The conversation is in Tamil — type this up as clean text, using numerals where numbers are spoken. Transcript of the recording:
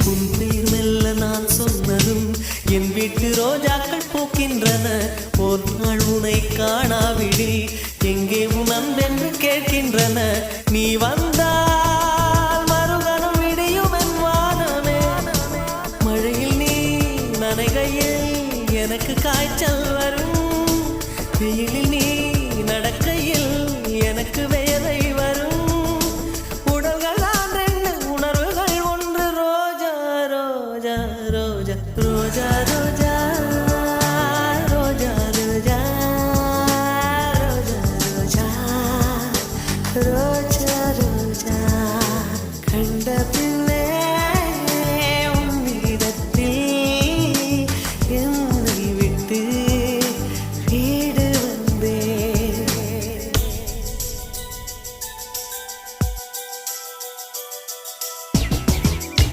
உன் பேர் மெல்ல நான் சொன்னதும் என் வீட்டு ரோஜாக்கள் பூக்கின்றன. ஒரு நாள் உனை காணாவிடில் எங்கே உன் அன்பென்று கேட்கின்றன. நீ வந்து